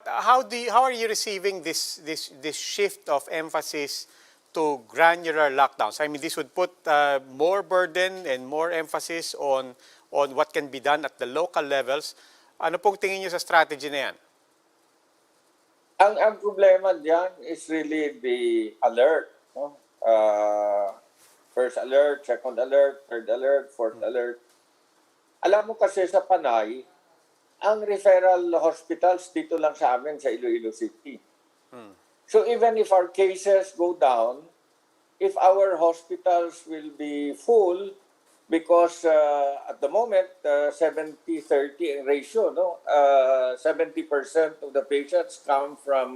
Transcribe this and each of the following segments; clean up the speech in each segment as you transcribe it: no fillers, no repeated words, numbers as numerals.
how are you receiving this shift of emphasis to granular lockdowns? I mean, this would put more burden and more emphasis on what can be done at the local levels. Ano pong tingin niyo sa strategy na yan? Ang problema diyan is really the alert, no? First alert, second alert, third alert, fourth alert. Alam mo kasi sa Panay, ang referral hospitals dito lang sa amin sa Iloilo City. So even if our cases go down, if our hospitals will be full, because at the moment, 70-30 ratio, no? 70% of the patients come from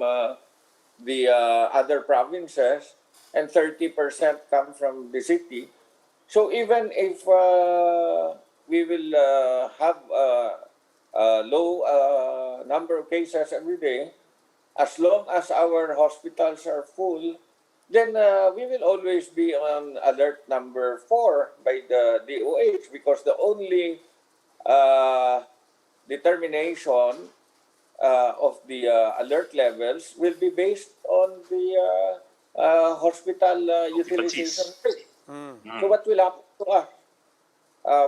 the other provinces and 30% come from the city. So even if we will have a low number of cases every day, as long as our hospitals are full, then we will always be on alert number 4 by the DOH, because the only determination of the alert levels will be based on the hospital utilization rate. So what will happen to us?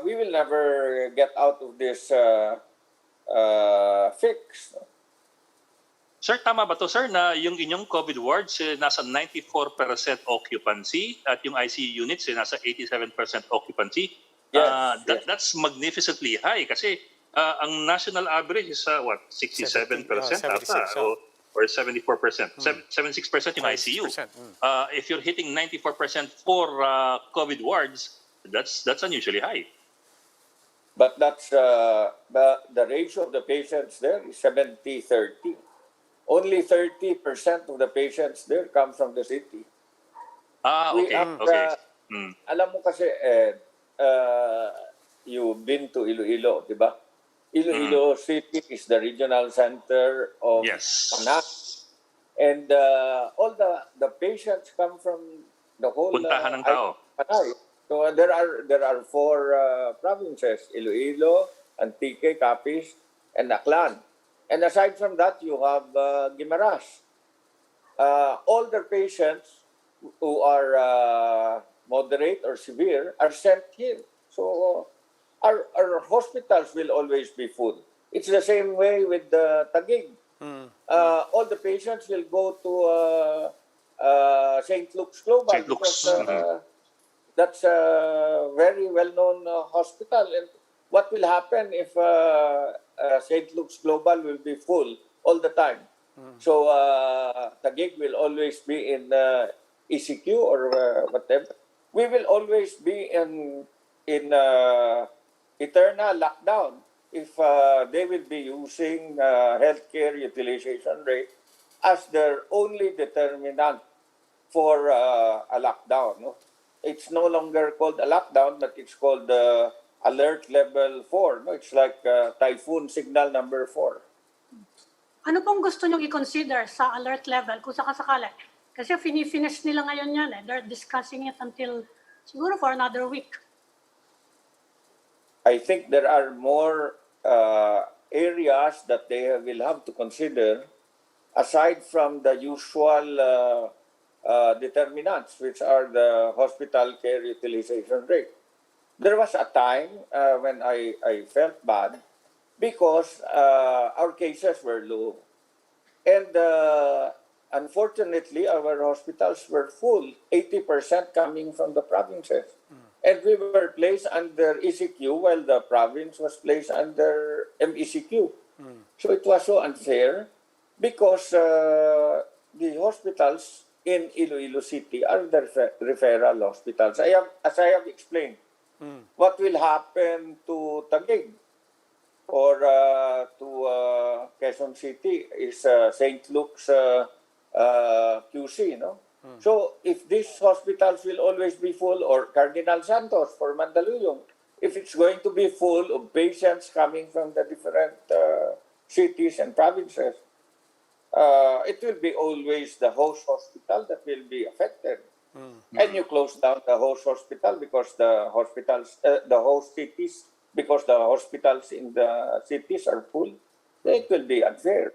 We will never get out of this fix. Sir, tama ba to, sir, na yung inyong COVID wards nasa 94% occupancy at yung ICU units nasa 87% occupancy? Yes, yes. That's magnificently high kasi ang national average is what, 67% 76, or 74%. 76% yung ICU. If you're hitting 94% for COVID wards, that's unusually high. But that's the ratio of the patients there is 70-30. Only 30% of the patients there come from the city. Okay. Alam mo kasi, you've been to Iloilo, di ba? Iloilo City is the regional center of Panay. And all the patients come from the whole puntahan ng tao. Panay. So there are 4 provinces: Iloilo, Antique, Capiz, and Aklan. And aside from that, you have Guimaras. All the patients who are moderate or severe are sent here. So our hospitals will always be full. It's the same way with the Taguig. All the patients will go to St. Luke's Global. St. Luke's. Because that's a very well-known hospital. And what will happen if St. Luke's Global will be full all the time? So Taguig will always be in ECQ or whatever. We will always be in eternal lockdown if they will be using healthcare utilization rate as their only determinant for a lockdown. No? It's no longer called a lockdown, but it's called alert level 4. No? It's like typhoon signal number 4. Ano pong gusto nyo i-consider sa alert level kung sakasakali? Kasi finish nila ngayon yan. They're discussing it until siguro for another week. I think there are more areas that they will have to consider aside from the usual determinants, which are the hospital care utilization rate. There was a time when I felt bad because our cases were low. And unfortunately, our hospitals were full, 80% coming from the provinces. And we were placed under ECQ while the province was placed under MECQ. So it was so unfair because the hospitals in Iloilo City are the referral hospitals. As I have explained, what will happen to Taguig or to Quezon City is St. Luke's QC, no? So if these hospitals will always be full, or Cardinal Santos for Mandaluyong, if it's going to be full of patients coming from the different cities and provinces, it will be always the host hospital that will be affected. And you close down the host hospital because the hospitals, the host cities, because the hospitals in the cities are full, it will be unfair.